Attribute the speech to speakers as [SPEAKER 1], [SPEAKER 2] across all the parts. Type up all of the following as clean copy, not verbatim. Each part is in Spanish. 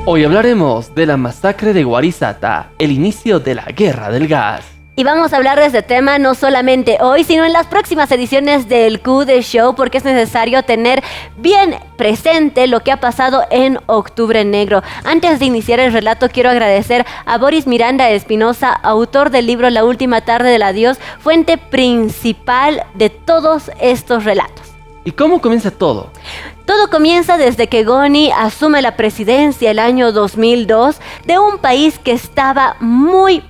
[SPEAKER 1] Hoy hablaremos de la masacre de Guarizata, el inicio de la Guerra del Gas.
[SPEAKER 2] Y vamos a hablar de este tema no solamente hoy, sino en las próximas ediciones del Q de Show, porque es necesario tener bien presente lo que ha pasado en Octubre Negro. Antes de iniciar el relato, quiero agradecer a Boris Miranda Espinosa, autor del libro La Última Tarde del Adiós, fuente principal de todos estos relatos.
[SPEAKER 1] ¿Y cómo comienza todo?
[SPEAKER 2] Todo comienza desde que Goni asume la presidencia el año 2002 de un país que estaba muy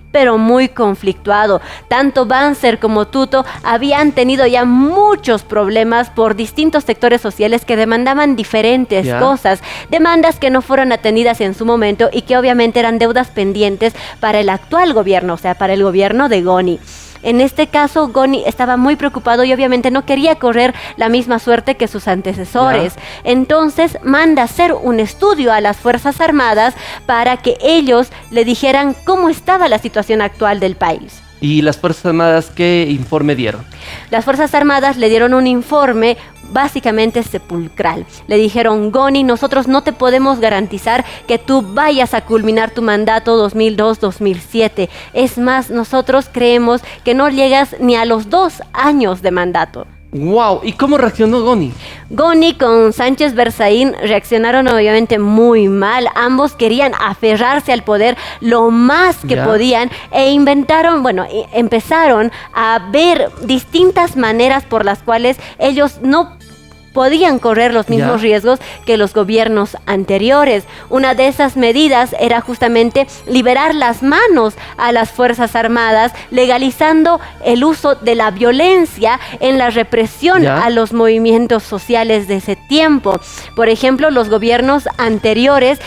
[SPEAKER 2] conflictuado. Tanto Banzer como Tuto habían tenido ya muchos problemas por distintos sectores sociales que demandaban diferentes cosas, demandas que no fueron atendidas en su momento y que obviamente eran deudas pendientes para el actual gobierno, o sea, para el gobierno de Goni. En este caso, Goni estaba muy preocupado y obviamente no quería correr la misma suerte que sus antecesores. Entonces, manda hacer un estudio a las Fuerzas Armadas para que ellos le dijeran cómo estaba la situación actual del país.
[SPEAKER 1] ¿Y las Fuerzas Armadas qué informe dieron?
[SPEAKER 2] Las Fuerzas Armadas le dieron un informe básicamente sepulcral. Le dijeron: Goni, nosotros no te podemos garantizar que tú vayas a culminar tu mandato 2002-2007. Es más, nosotros creemos que no llegas ni a los 2 años de mandato.
[SPEAKER 1] ¡Wow! ¿Y cómo reaccionó Goni?
[SPEAKER 2] Goni con Sánchez Berzaín reaccionaron obviamente muy mal. Ambos querían aferrarse al poder lo más que podían e empezaron a ver distintas maneras por las cuales ellos no podían correr los mismos riesgos que los gobiernos anteriores. Una de esas medidas era justamente liberar las manos a las Fuerzas Armadas, legalizando el uso de la violencia en la represión a los movimientos sociales de ese tiempo. Por ejemplo, los gobiernos anteriores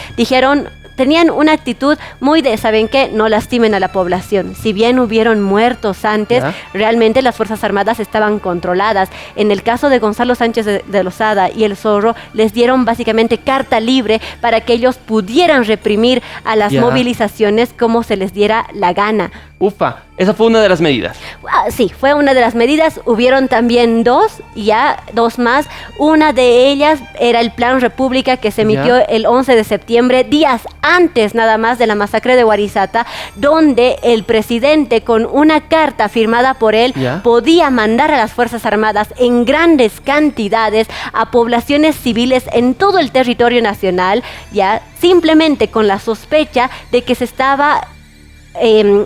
[SPEAKER 2] tenían una actitud muy de, ¿saben qué? No lastimen a la población. Si bien hubieron muertos antes, realmente las Fuerzas Armadas estaban controladas. En el caso de Gonzalo Sánchez de Lozada y el Zorro, les dieron básicamente carta libre para que ellos pudieran reprimir a las movilizaciones como se les diera la gana.
[SPEAKER 1] Ufa, esa fue una de las medidas.
[SPEAKER 2] Sí, fue una de las medidas. Hubieron también dos más. Una de ellas era el Plan República que se emitió el 11 de septiembre, días antes nada más de la masacre de Guarizata, donde el presidente, con una carta firmada por él, podía mandar a las Fuerzas Armadas en grandes cantidades a poblaciones civiles en todo el territorio nacional, simplemente con la sospecha de que se estaba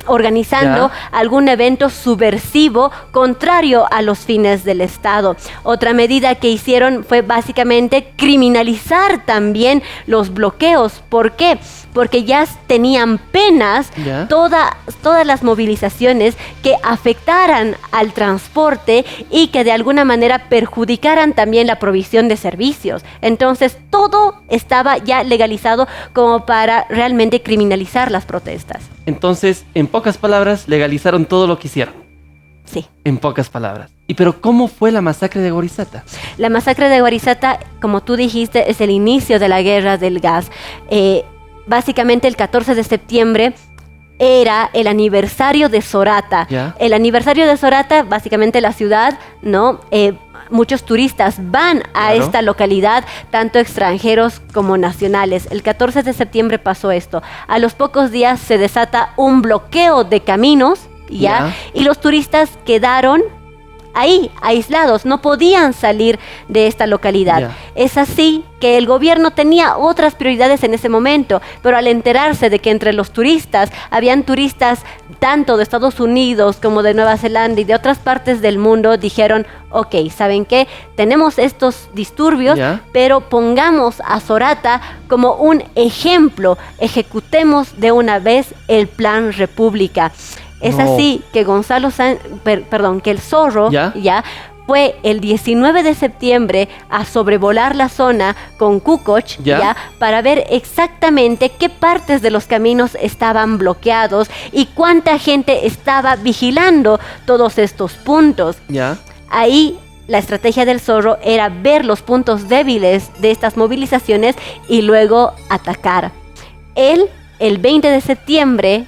[SPEAKER 2] organizando algún evento subversivo contrario a los fines del Estado. Otra medida que hicieron fue básicamente criminalizar también los bloqueos. ¿Por qué? Porque ya tenían penas todas las movilizaciones que afectaran al transporte y que de alguna manera perjudicaran también la provisión de servicios. Entonces todo estaba ya legalizado como para realmente criminalizar las protestas.
[SPEAKER 1] Entonces, en pocas palabras, legalizaron todo lo que hicieron.
[SPEAKER 2] Sí.
[SPEAKER 1] En pocas palabras. Pero ¿cómo fue la masacre de Guarizata?
[SPEAKER 2] La masacre de Guarizata, como tú dijiste, es el inicio de la Guerra del Gas. Básicamente el 14 de septiembre era el aniversario de Sorata. El aniversario de Sorata, básicamente la ciudad, muchos turistas van a esta localidad, tanto extranjeros como nacionales. El 14 de septiembre pasó esto. A los pocos días se desata un bloqueo de caminos, y los turistas quedaron ahí, aislados, no podían salir de esta localidad. Es así que el gobierno tenía otras prioridades en ese momento, pero al enterarse de que entre los turistas, habían turistas tanto de Estados Unidos como de Nueva Zelanda y de otras partes del mundo, dijeron: ok, ¿saben qué? Tenemos estos disturbios, pero pongamos a Sorata como un ejemplo, ejecutemos de una vez el Plan República. Es así que que el Zorro fue el 19 de septiembre a sobrevolar la zona con Kukoc, para ver exactamente qué partes de los caminos estaban bloqueados y cuánta gente estaba vigilando todos estos puntos. Ahí la estrategia del Zorro era ver los puntos débiles de estas movilizaciones y luego atacar. Él, el 20 de septiembre,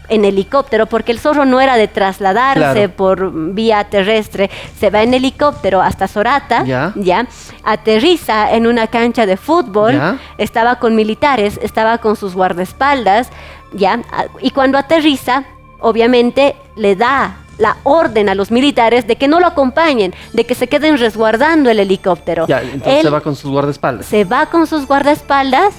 [SPEAKER 2] en helicóptero, porque el zorro no era de trasladarse por vía terrestre, se va en helicóptero hasta Sorata, ya aterriza en una cancha de fútbol, estaba con militares, estaba con sus guardaespaldas, y cuando aterriza, obviamente le da la orden a los militares de que no lo acompañen, de que se queden resguardando el helicóptero.
[SPEAKER 1] Entonces se va con sus guardaespaldas.
[SPEAKER 2] Se va con sus guardaespaldas,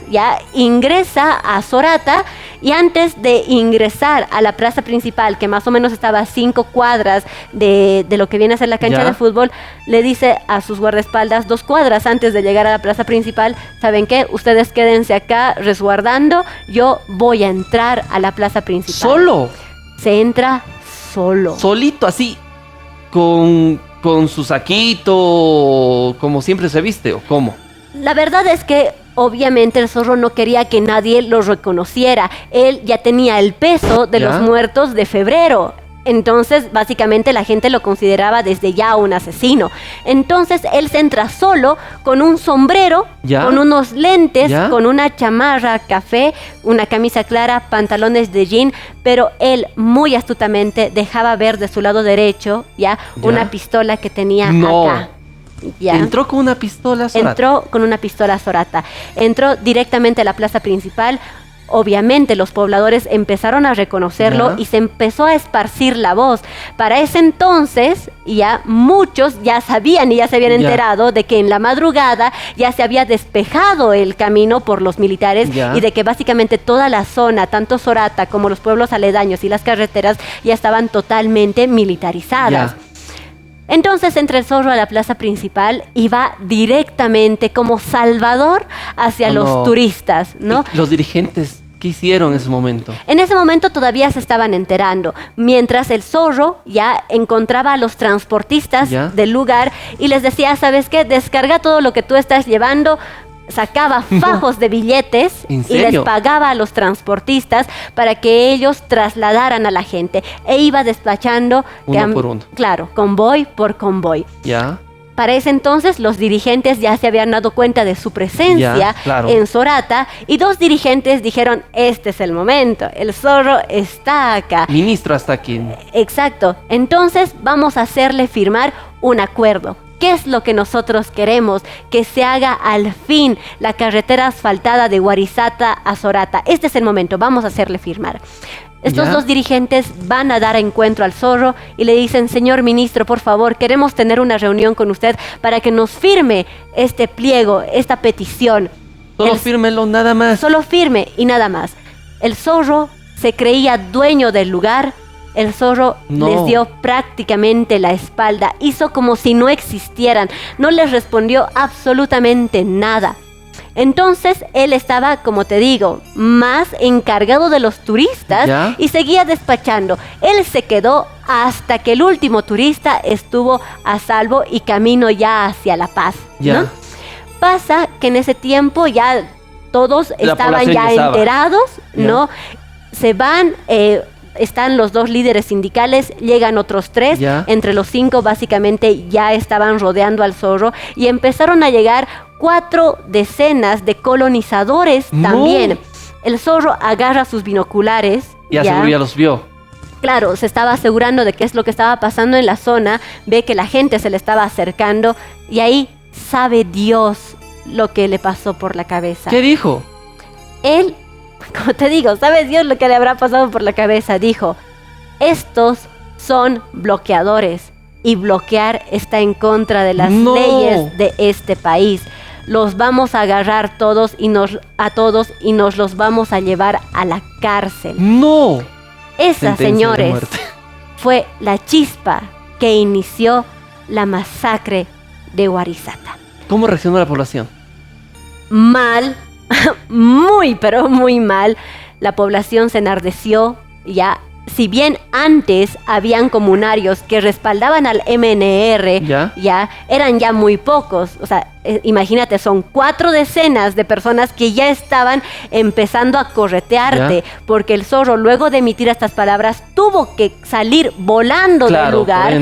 [SPEAKER 2] ingresa a Sorata, y antes de ingresar a la plaza principal, que más o menos estaba a 5 cuadras de lo que viene a ser la cancha de fútbol, le dice a sus guardaespaldas, 2 cuadras antes de llegar a la plaza principal, ¿saben qué? Ustedes quédense acá resguardando, yo voy a entrar a la plaza principal.
[SPEAKER 1] ¿Solo?
[SPEAKER 2] Se entra solo.
[SPEAKER 1] Solito, así, con su saquito, como siempre se viste, ¿o cómo?
[SPEAKER 2] La verdad es que obviamente el zorro no quería que nadie lo reconociera. Él ya tenía el peso de los muertos de febrero. Entonces, básicamente la gente lo consideraba desde ya un asesino. Entonces, él se entra solo, con un sombrero, con unos lentes, con una chamarra café, una camisa clara, pantalones de jean, pero él muy astutamente dejaba ver de su lado derecho, una pistola que tenía acá.
[SPEAKER 1] ¿Entró con una pistola Sorata?
[SPEAKER 2] Entró con una pistola Sorata. Entró directamente a la plaza principal. Obviamente los pobladores empezaron a reconocerlo y se empezó a esparcir la voz. Para ese entonces muchos ya sabían y ya se habían enterado de que en la madrugada ya se había despejado el camino por los militares y de que básicamente toda la zona, tanto Sorata como los pueblos aledaños y las carreteras, ya estaban totalmente militarizadas. Entonces entra el zorro a la plaza principal y va directamente como salvador hacia los turistas, ¿no?
[SPEAKER 1] ¿Y los dirigentes qué hicieron en ese momento?
[SPEAKER 2] En ese momento todavía se estaban enterando, mientras el zorro ya encontraba a los transportistas del lugar y les decía, ¿sabes qué? Descarga todo lo que tú estás llevando. Sacaba fajos de billetes y les pagaba a los transportistas para que ellos trasladaran a la gente, e iba despachando
[SPEAKER 1] uno por uno.
[SPEAKER 2] Claro, convoy por convoy. Para ese entonces los dirigentes ya se habían dado cuenta de su presencia en Sorata, y 2 dirigentes dijeron, este es el momento, el zorro está acá.
[SPEAKER 1] Ministro hasta aquí.
[SPEAKER 2] Exacto, entonces vamos a hacerle firmar un acuerdo. ¿Qué es lo que nosotros queremos? Que se haga al fin la carretera asfaltada de Warisata a Sorata. Este es el momento, vamos a hacerle firmar. Estos 2 dirigentes van a dar encuentro al zorro y le dicen, señor ministro, por favor, queremos tener una reunión con usted para que nos firme este pliego, esta petición.
[SPEAKER 1] Solo fírmelo, nada más.
[SPEAKER 2] Solo firme y nada más. El zorro se creía dueño del lugar. El zorro les dio prácticamente la espalda, hizo como si no existieran, no les respondió absolutamente nada. Entonces él estaba, como te digo, más encargado de los turistas y seguía despachando. Él se quedó hasta que el último turista estuvo a salvo y camino ya hacia La Paz, ¿no? Pasa que en ese tiempo ya todos estaban ya enterados, ¿no? Se van... están los 2 líderes sindicales, llegan otros 3, entre los 5 básicamente ya estaban rodeando al zorro y empezaron a llegar 4 decenas de colonizadores también. El zorro agarra sus binoculares.
[SPEAKER 1] Ya los vio.
[SPEAKER 2] Claro, se estaba asegurando de qué es lo que estaba pasando en la zona, ve que la gente se le estaba acercando y ahí sabe Dios lo que le pasó por la cabeza.
[SPEAKER 1] ¿Qué dijo?
[SPEAKER 2] Él, como te digo, ¿sabes Dios lo que le habrá pasado por la cabeza? Dijo, estos son bloqueadores y bloquear está en contra de las leyes de este país. Los vamos a agarrar todos y nos los vamos a llevar a la cárcel.
[SPEAKER 1] ¡No!
[SPEAKER 2] Esa, señores, fue la chispa que inició la masacre de Warisata.
[SPEAKER 1] ¿Cómo reaccionó la población?
[SPEAKER 2] Mal. Muy, pero muy mal. La población se enardeció. Si bien antes habían comunarios que respaldaban al MNR, eran ya muy pocos. O sea, imagínate, son 4 decenas de personas que ya estaban empezando a corretearte, porque el zorro, luego de emitir estas palabras, tuvo que salir volando del lugar.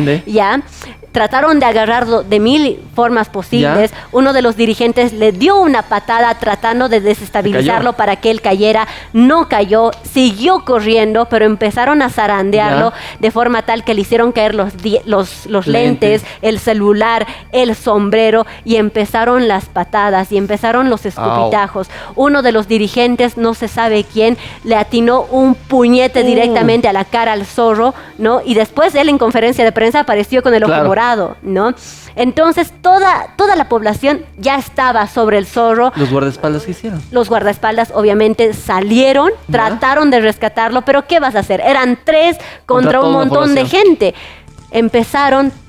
[SPEAKER 2] trataron de agarrarlo de 1000 formas posibles. Uno de los dirigentes le dio una patada tratando de desestabilizarlo para que él cayera. No cayó, siguió corriendo, pero empezaron a zarandearlo de forma tal que le hicieron caer los lentes, el celular, el sombrero, y empezaron las patadas y empezaron los escupitajos. Uno de los dirigentes, no se sabe quién, le atinó un puñete directamente a la cara al zorro, ¿no? Y después él en conferencia de prensa apareció con el ojo morado, ¿no? Entonces toda la población ya estaba sobre el zorro.
[SPEAKER 1] ¿Los guardaespaldas qué hicieron?
[SPEAKER 2] Los guardaespaldas obviamente salieron, trataron de rescatarlo, pero ¿qué vas a hacer? Eran 3 contra un montón de gente.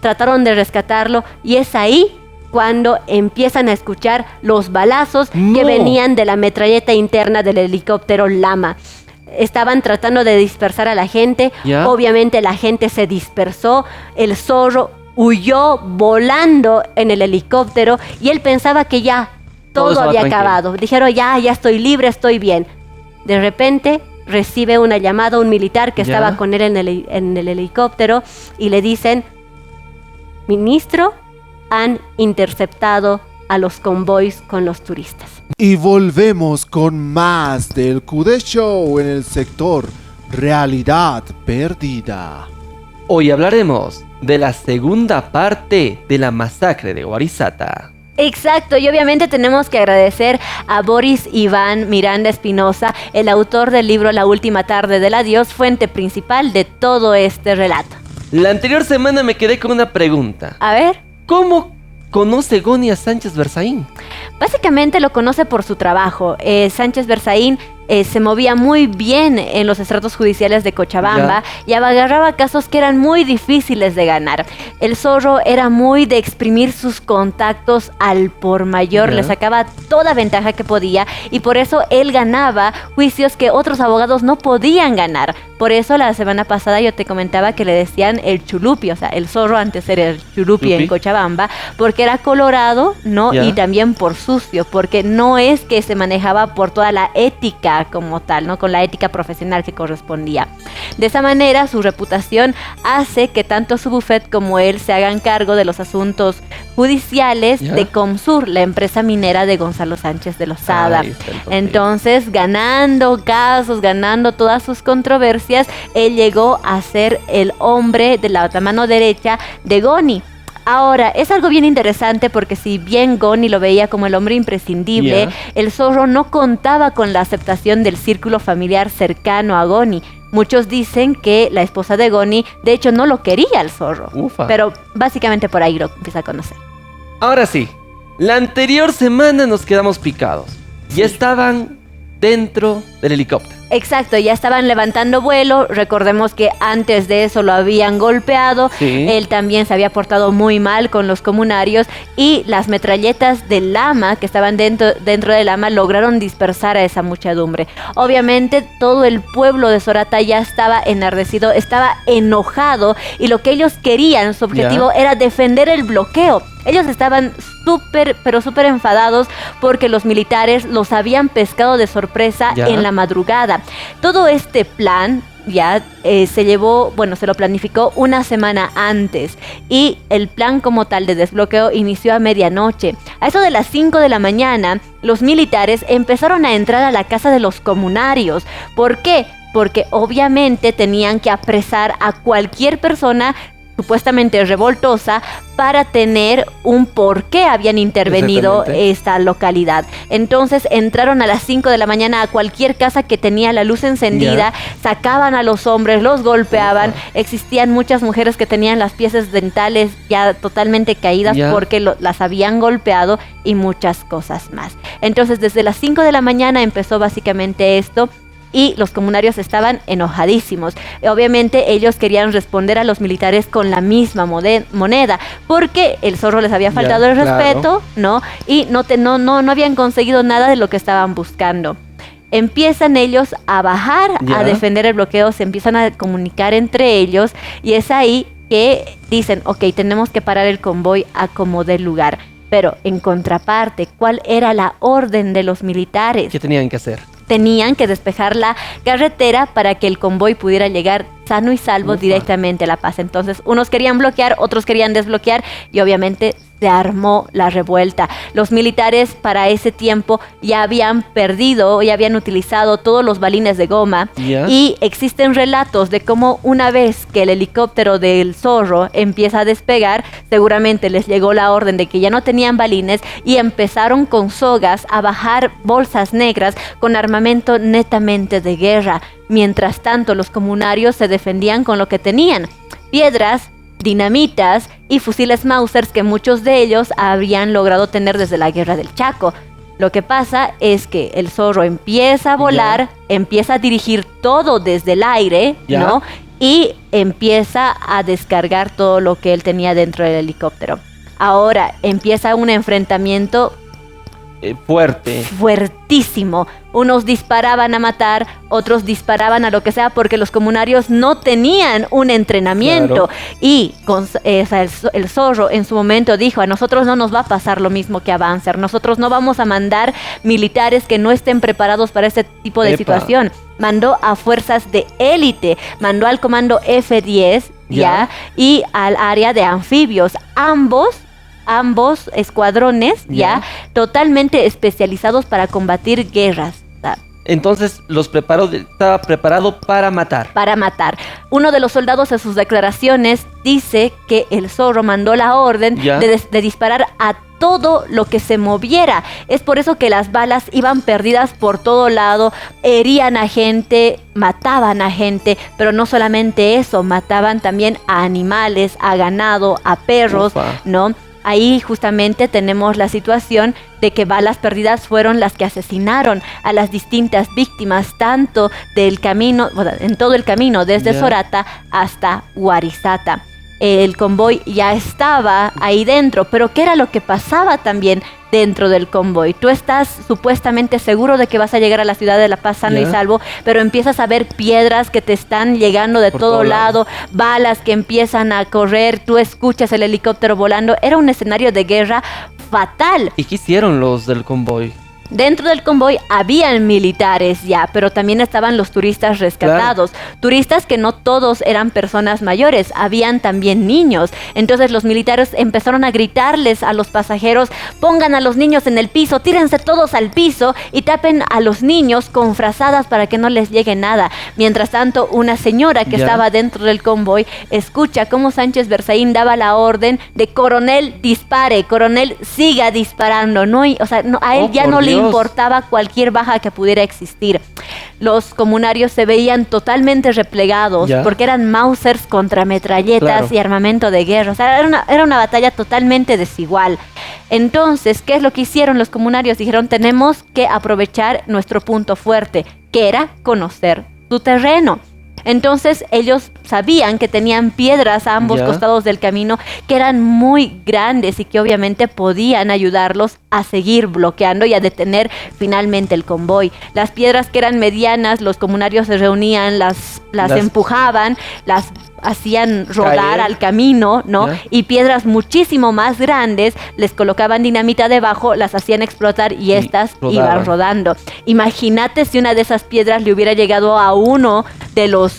[SPEAKER 2] Trataron de rescatarlo, y es ahí cuando empiezan a escuchar los balazos que venían de la metralleta interna del helicóptero Lama. Estaban tratando de dispersar a la gente. Obviamente la gente se dispersó. El zorro huyó volando en el helicóptero y él pensaba que ya todo había acabado. Dijeron, ya estoy libre, estoy bien. De repente recibe una llamada un militar que estaba con él en el helicóptero, y le dicen: ministro, han interceptado a los convoys con los turistas.
[SPEAKER 3] Y volvemos con más del Q&A Show en el sector Realidad Perdida.
[SPEAKER 1] Hoy hablaremos de la segunda parte de la masacre de Oarizata.
[SPEAKER 2] Exacto, y obviamente tenemos que agradecer a Boris Iván Miranda Espinosa, el autor del libro La última tarde del adiós, fuente principal de todo este relato.
[SPEAKER 1] La anterior semana me quedé con una pregunta.
[SPEAKER 2] A ver.
[SPEAKER 1] ¿Cómo conoce Goni a Sánchez Berzaín?
[SPEAKER 2] Básicamente lo conoce por su trabajo. Sánchez Berzaín se movía muy bien en los estratos judiciales de Cochabamba y agarraba casos que eran muy difíciles de ganar. El zorro era muy de exprimir sus contactos al por mayor, le sacaba toda ventaja que podía, y por eso él ganaba juicios que otros abogados no podían ganar. Por eso la semana pasada yo te comentaba que le decían el chulupi, o sea, el zorro antes era el chulupi en Cochabamba, porque era colorado, ¿no? Y también por sucio, porque no es que se manejaba por toda la ética como tal, ¿no? Con la ética profesional que correspondía. De esa manera, su reputación hace que tanto su bufet como él se hagan cargo de los asuntos judiciales de Comsur, la empresa minera de Gonzalo Sánchez de Lozada. Entonces, ganando casos, ganando todas sus controversias, él llegó a ser el hombre de la mano derecha de Goni. Ahora, es algo bien interesante porque si bien Goni lo veía como el hombre imprescindible, el zorro no contaba con la aceptación del círculo familiar cercano a Goni. Muchos dicen que la esposa de Goni, de hecho, no lo quería al zorro. Pero básicamente por ahí lo empieza a conocer.
[SPEAKER 1] Ahora sí, la anterior semana nos quedamos picados. Ya estaban dentro del helicóptero.
[SPEAKER 2] Exacto, ya estaban levantando vuelo. Recordemos que antes de eso lo habían golpeado. Él también se había portado muy mal con los comunarios, y las metralletas del Lama que estaban dentro del Lama lograron dispersar a esa muchedumbre. Obviamente todo el pueblo de Sorata ya estaba enardecido, estaba enojado, y lo que ellos querían, su objetivo era defender el bloqueo. Ellos estaban súper enfadados porque los militares los habían pescado de sorpresa en la madrugada. Todo este plan se lo planificó una semana antes, y el plan como tal de desbloqueo inició a medianoche. A eso de las 5 de la mañana, los militares empezaron a entrar a la casa de los comunarios. ¿Por qué? Porque obviamente tenían que apresar a cualquier persona supuestamente revoltosa para tener un por qué habían intervenido esta localidad. Entonces entraron a las 5 de la mañana a cualquier casa que tenía la luz encendida, sacaban a los hombres, los golpeaban. Existían muchas mujeres que tenían las piezas dentales ya totalmente caídas porque las habían golpeado, y muchas cosas más. Entonces desde las 5 de la mañana empezó básicamente esto, y los comunarios estaban enojadísimos. Obviamente ellos querían responder a los militares con la misma moneda, porque el zorro les había faltado el respeto, ¿no? Y no habían conseguido nada de lo que estaban buscando. Empiezan ellos a bajar, a defender el bloqueo, se empiezan a comunicar entre ellos, y es ahí que dicen, ok, tenemos que parar el convoy a como dé lugar. Pero en contraparte, ¿cuál era la orden de los militares?
[SPEAKER 1] ¿Qué tenían que hacer?
[SPEAKER 2] tenían que despejar la carretera para que el convoy pudiera llegar sano y salvo directamente a La Paz. Entonces, unos querían bloquear, otros querían desbloquear y obviamente se armó la revuelta. Los militares para ese tiempo ya habían perdido, ya habían utilizado todos los balines de goma y existen relatos de cómo una vez que el helicóptero del Zorro empieza a despegar, seguramente les llegó la orden de que ya no tenían balines y empezaron con sogas a bajar bolsas negras con armamento netamente de guerra. Mientras tanto, los comunarios se defendían con lo que tenían: piedras, dinamitas y fusiles Mausers que muchos de ellos habían logrado tener desde la Guerra del Chaco. Lo que pasa es que el Zorro empieza a volar, empieza a dirigir todo desde el aire, ¿no? Y empieza a descargar todo lo que él tenía dentro del helicóptero. Ahora empieza un enfrentamiento fuertísimo. Unos disparaban a matar, otros disparaban a lo que sea, porque los comunarios no tenían un entrenamiento. Y el Zorro en su momento dijo: a nosotros no nos va a pasar lo mismo que a Banzer. Nosotros no vamos a mandar militares que no estén preparados para este tipo de situación. Mandó a fuerzas de élite, mandó al comando F-10 y al área de anfibios. Ambos escuadrones totalmente especializados para combatir guerras.
[SPEAKER 1] Entonces estaba preparado para matar.
[SPEAKER 2] Para matar. Uno de los soldados en sus declaraciones dice que el Zorro mandó la orden de disparar a todo lo que se moviera. Es por eso que las balas iban perdidas por todo lado, herían a gente, mataban a gente, pero no solamente eso, mataban también a animales, a ganado, a perros, ¿no? Ahí justamente tenemos la situación de que balas perdidas fueron las que asesinaron a las distintas víctimas, tanto del camino, en todo el camino, desde Sorata hasta Huarizata. El convoy ya estaba ahí dentro, pero ¿qué era lo que pasaba también dentro del convoy? Tú estás supuestamente seguro de que vas a llegar a la ciudad de La Paz sano y salvo, pero empiezas a ver piedras que te están llegando de todo lado, balas que empiezan a correr, tú escuchas el helicóptero volando. Era un escenario de guerra fatal.
[SPEAKER 1] ¿Y qué hicieron los del convoy?
[SPEAKER 2] Dentro del convoy habían militares ya, pero también estaban los turistas rescatados. Turistas que no todos eran personas mayores, habían también niños. Entonces los militares empezaron a gritarles a los pasajeros: pongan a los niños en el piso, tírense todos al piso y tapen a los niños con frazadas para que no les llegue nada. Mientras tanto, una señora que estaba dentro del convoy escucha cómo Sánchez Berzaín daba la orden de: coronel, dispare, coronel, siga disparando. A él ya no le importaba cualquier baja que pudiera existir. Los comunarios se veían totalmente replegados porque eran Mausers contra metralletas y armamento de guerra. O sea, era una batalla totalmente desigual. Entonces, ¿qué es lo que hicieron los comunarios? Dijeron: tenemos que aprovechar nuestro punto fuerte, que era conocer su terreno. Entonces ellos sabían que tenían piedras a ambos costados del camino que eran muy grandes y que obviamente podían ayudarlos a seguir bloqueando y a detener finalmente el convoy. Las piedras que eran medianas, los comunarios se reunían, las empujaban, las hacían rodar al camino, ¿no? Y piedras muchísimo más grandes, les colocaban dinamita debajo, las hacían explotar y estas iban rodando. Imagínate si una de esas piedras le hubiera llegado a uno de los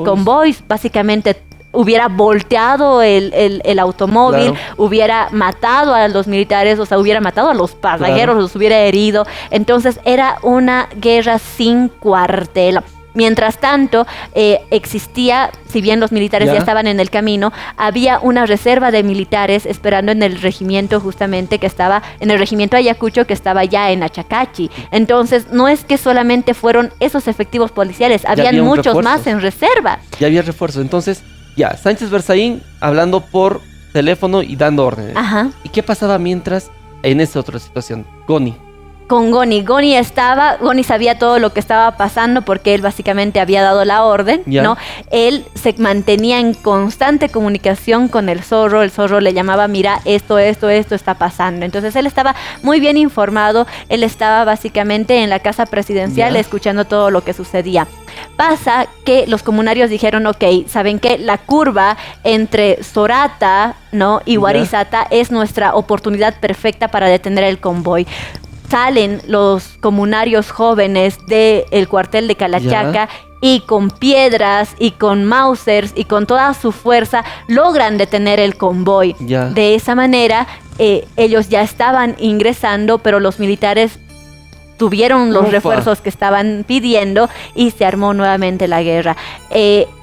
[SPEAKER 2] convoys, básicamente hubiera volteado el automóvil, hubiera matado a los militares, o sea, hubiera matado a los pasajeros, los hubiera herido. Entonces era una guerra sin cuartel. Mientras tanto, existía, si bien los militares ya estaban en el camino, había una reserva de militares esperando en el regimiento justamente que estaba, en el regimiento Ayacucho que estaba ya en Achacachi. Entonces, no es que solamente fueron esos efectivos policiales, habían muchos más en reserva.
[SPEAKER 1] Ya había refuerzo. Entonces, Sánchez Berzaín hablando por teléfono y dando órdenes. ¿Y qué pasaba mientras en esa otra situación? Con Goni
[SPEAKER 2] sabía todo lo que estaba pasando porque él básicamente había dado la orden, ¿no? Él se mantenía en constante comunicación con el Zorro le llamaba: mira, esto está pasando. Entonces él estaba muy bien informado, él estaba básicamente en la casa presidencial escuchando todo lo que sucedía. Pasa que los comunarios dijeron: ok, ¿saben qué? La curva entre Sorata, ¿no? y Huarizata es nuestra oportunidad perfecta para detener el convoy. salen los comunarios jóvenes del cuartel de Calachaca y con piedras y con Mausers y con toda su fuerza logran detener el convoy. De esa manera ellos ya estaban ingresando, pero los militares tuvieron los refuerzos que estaban pidiendo y se armó nuevamente la guerra.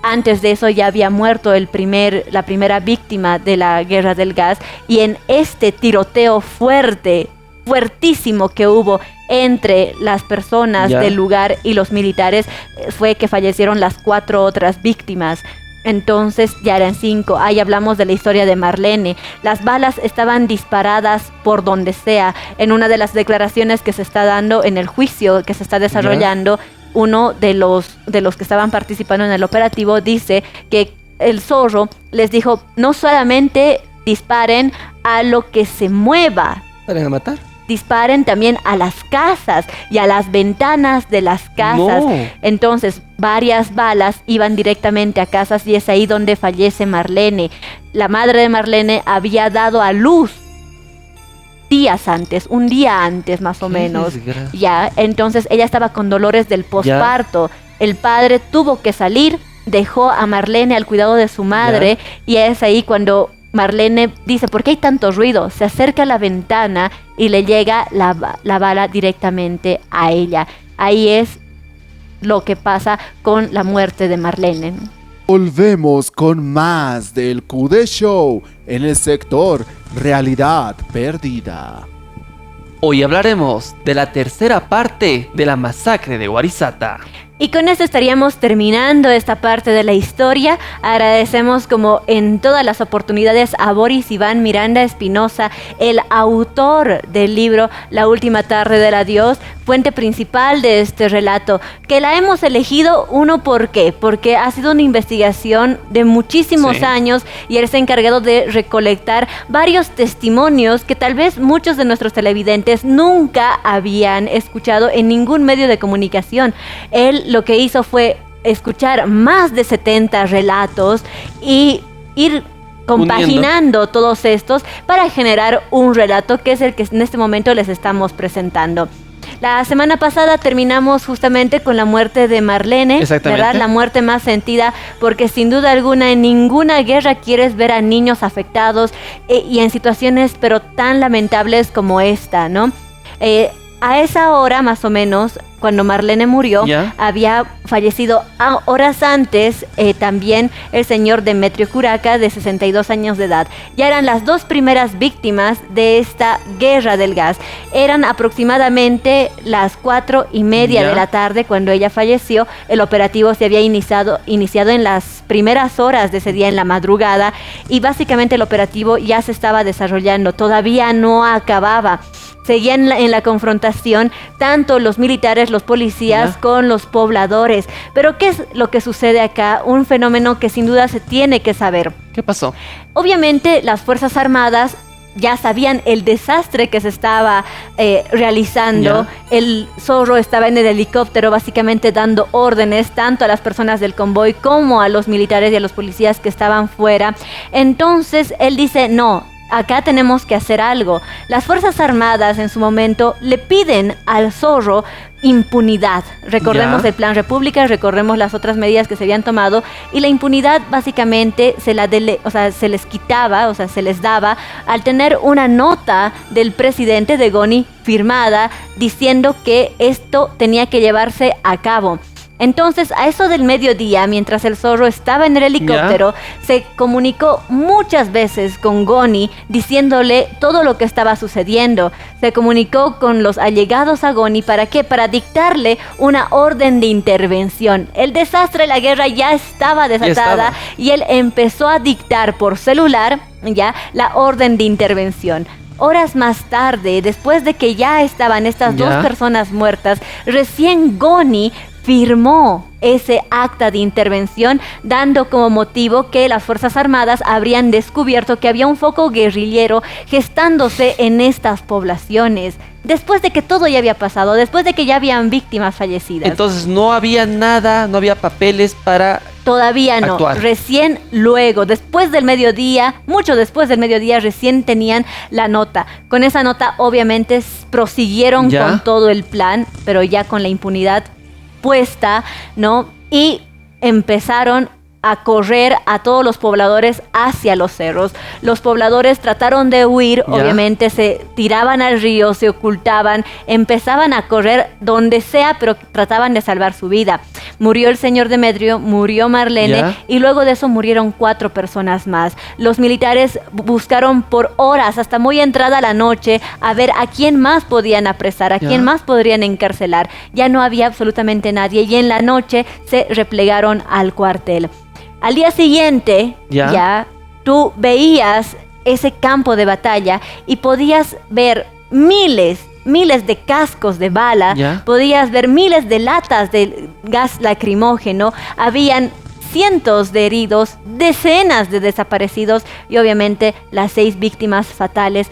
[SPEAKER 2] Antes de eso ya había muerto la primera víctima de la guerra del gas, y en este tiroteo fuertísimo que hubo entre las personas del lugar y los militares, fue que fallecieron las 4 otras víctimas. Entonces ya eran 5. Ahí hablamos de la historia de Marlene. Las balas estaban disparadas por donde sea. En una de las declaraciones que se está dando en el juicio que se está desarrollando, uno de los que estaban participando en el operativo dice que el zorro les dijo: no solamente disparen a lo que se mueva,
[SPEAKER 1] ¿para matar?
[SPEAKER 2] Disparen también a las casas y a las ventanas de las casas. Entonces, varias balas iban directamente a casas, y es ahí donde fallece Marlene. La madre de Marlene había dado a luz un día antes más o menos. Entonces ella estaba con dolores del posparto. El padre tuvo que salir, dejó a Marlene al cuidado de su madre, y es ahí cuando Marlene dice: ¿por qué hay tanto ruido? Se acerca a la ventana y le llega la bala directamente a ella. Ahí es lo que pasa con la muerte de Marlene.
[SPEAKER 3] Volvemos con más del QD Show en el sector Realidad Perdida.
[SPEAKER 1] Hoy hablaremos de la tercera parte de la masacre de Warisata.
[SPEAKER 2] Y con esto estaríamos terminando esta parte de la historia. Agradecemos, como en todas las oportunidades, a Boris Iván Miranda Espinosa, el autor del libro La Última Tarde del Adiós, fuente principal de este relato, que la hemos elegido, ¿por qué? Porque ha sido una investigación de muchísimos años, y él se ha encargado de recolectar varios testimonios que tal vez muchos de nuestros televidentes nunca habían escuchado en ningún medio de comunicación. Él lo que hizo fue escuchar más de 70 relatos y ir compaginando todos estos para generar un relato que es el que en este momento les estamos presentando. La semana pasada terminamos justamente con la muerte de Marlene, ¿verdad? La muerte más sentida, porque sin duda alguna en ninguna guerra quieres ver a niños afectados y en situaciones pero tan lamentables como esta, ¿no? A esa hora, más o menos, cuando Marlene murió, había fallecido horas antes también el señor Demetrio Curaca, de 62 años de edad. Ya eran las 2 primeras víctimas de esta guerra del gas. Eran aproximadamente las 4:30 de la tarde cuando ella falleció. El operativo se había iniciado en las primeras horas de ese día, en la madrugada, y básicamente el operativo ya se estaba desarrollando, todavía no acababa. Seguían en la confrontación tanto los militares, los policías con los pobladores. Pero ¿qué es lo que sucede acá? Un fenómeno que sin duda se tiene que saber.
[SPEAKER 1] ¿Qué pasó?
[SPEAKER 2] Obviamente las Fuerzas Armadas ya sabían el desastre que se estaba realizando. El zorro estaba en el helicóptero básicamente dando órdenes tanto a las personas del convoy como a los militares y a los policías que estaban fuera. Entonces él dice: no, acá tenemos que hacer algo. Las Fuerzas Armadas en su momento le piden al zorro impunidad. Recordemos el Plan República, recordemos las otras medidas que se habían tomado, y la impunidad básicamente se les quitaba, se les daba al tener una nota del presidente de Goni firmada diciendo que esto tenía que llevarse a cabo. Entonces, a eso del mediodía, mientras el zorro estaba en el helicóptero, se comunicó muchas veces con Goni diciéndole todo lo que estaba sucediendo. Se comunicó con los allegados a Goni, ¿para qué? Para dictarle una orden de intervención. El desastre de la guerra ya estaba desatada y él empezó a dictar por celular la orden de intervención. Horas más tarde, después de que ya estaban estas 2 personas muertas, recién Goni firmó ese acta de intervención, dando como motivo que las Fuerzas Armadas habrían descubierto que había un foco guerrillero gestándose en estas poblaciones. Después de que todo ya había pasado, después de que ya habían víctimas fallecidas.
[SPEAKER 1] Entonces no había nada, no había papeles para
[SPEAKER 2] Todavía no,
[SPEAKER 1] actuar.
[SPEAKER 2] Recién luego, después del mediodía, mucho después del mediodía, recién tenían la nota. Con esa nota obviamente prosiguieron con todo el plan, pero ya con la impunidad puesta, ¿no? Y empezaron a correr a todos los pobladores hacia los cerros. Los pobladores trataron de huir, obviamente se tiraban al río, se ocultaban, empezaban a correr donde sea, pero trataban de salvar su vida. Murió el señor Demetrio, murió Marlene y luego de eso murieron 4 personas más. Los militares buscaron por horas, hasta muy entrada la noche, a ver a quién más podían apresar, a quién más podrían encarcelar. Ya no había absolutamente nadie y en la noche se replegaron al cuartel. Al día siguiente, ya tú veías ese campo de batalla y podías ver miles de cascos de bala, podías ver miles de latas de gas lacrimógeno, habían cientos de heridos, decenas de desaparecidos y obviamente las 6 víctimas fatales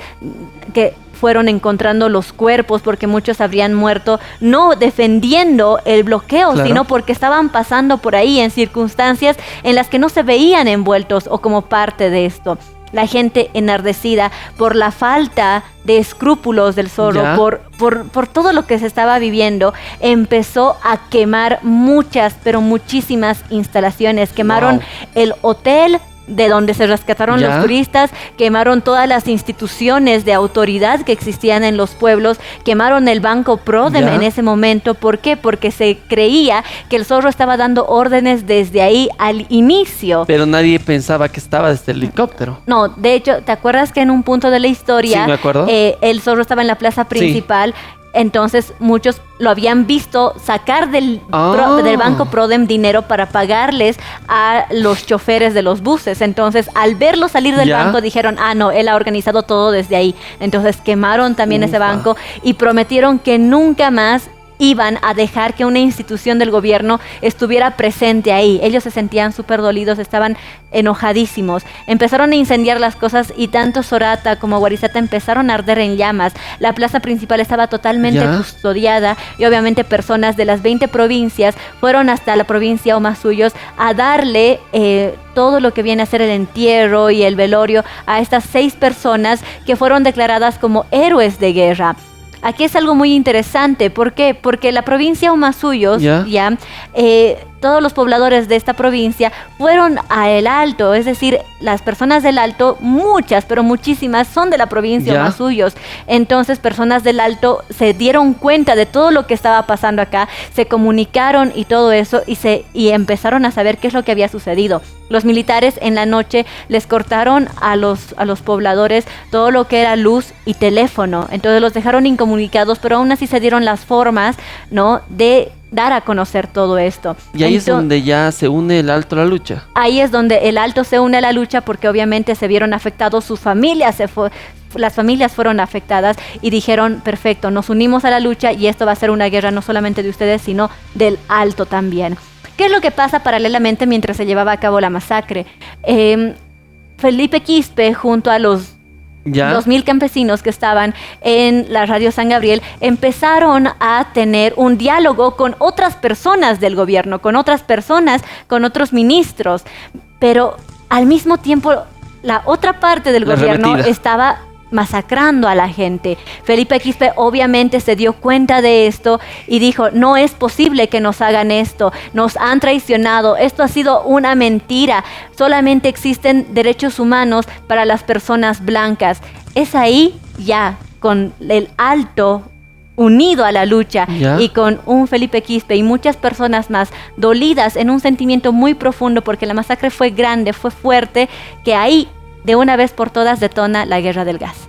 [SPEAKER 2] que fueron encontrando los cuerpos porque muchos habrían muerto no defendiendo el bloqueo, sino porque estaban pasando por ahí en circunstancias en las que no se veían envueltos o como parte de esto. La gente enardecida por la falta de escrúpulos del Zorro, por todo lo que se estaba viviendo, empezó a quemar muchas, pero muchísimas instalaciones. Quemaron el hotel de donde se rescataron los turistas, quemaron todas las instituciones de autoridad que existían en los pueblos, quemaron el Banco Prodem en ese momento. ¿Por qué? Porque se creía que el Zorro estaba dando órdenes desde ahí al inicio.
[SPEAKER 1] Pero nadie pensaba que estaba desde el helicóptero.
[SPEAKER 2] No, de hecho, ¿te acuerdas que en un punto de la historia el Zorro estaba en la plaza principal? Entonces muchos lo habían visto sacar del Banco Prodem dinero para pagarles a los choferes de los buses. Entonces al verlo salir del banco dijeron, no, él ha organizado todo desde ahí. Entonces quemaron también ese banco y prometieron que nunca más iban a dejar que una institución del gobierno estuviera presente ahí. Ellos se sentían súper dolidos, estaban enojadísimos. Empezaron a incendiar las cosas y tanto Sorata como Warizata empezaron a arder en llamas. La plaza principal estaba totalmente custodiada y obviamente personas de las 20 provincias fueron hasta la provincia Omasuyos a darle todo lo que viene a ser el entierro y el velorio a estas 6 personas que fueron declaradas como héroes de guerra. Aquí es algo muy interesante. ¿Por qué? Porque la provincia Omasuyos, todos los pobladores de esta provincia fueron a El Alto, es decir, las personas del Alto, muchas, pero muchísimas, son de la provincia Omasuyos. Entonces, personas del Alto se dieron cuenta de todo lo que estaba pasando acá, se comunicaron y todo eso, y empezaron a saber qué es lo que había sucedido. Los militares en la noche les cortaron a los pobladores todo lo que era luz y teléfono, entonces los dejaron incomunicados, pero aún así se dieron las formas, ¿no?, de dar a conocer todo esto.
[SPEAKER 1] Y ahí es donde ya se une el Alto a la lucha.
[SPEAKER 2] Ahí es donde el Alto se une a la lucha porque obviamente se vieron afectados, sus familias las familias fueron afectadas y dijeron, perfecto, nos unimos a la lucha y esto va a ser una guerra no solamente de ustedes, sino del Alto también. ¿Qué es lo que pasa paralelamente mientras se llevaba a cabo la masacre? Felipe Quispe, junto a los 2,000 campesinos que estaban en la radio San Gabriel, empezaron a tener un diálogo con otras personas del gobierno, con otras personas, con otros ministros, pero al mismo tiempo la otra parte del gobierno estaba masacrando a la gente. Felipe Quispe obviamente se dio cuenta de esto y dijo, no es posible que nos hagan esto, nos han traicionado, esto ha sido una mentira, solamente existen derechos humanos para las personas blancas. Es ahí ya con el Alto unido a la lucha y con un Felipe Quispe y muchas personas más dolidas en un sentimiento muy profundo porque la masacre fue grande, fue fuerte, que ahí de una vez por todas detona la guerra del gas.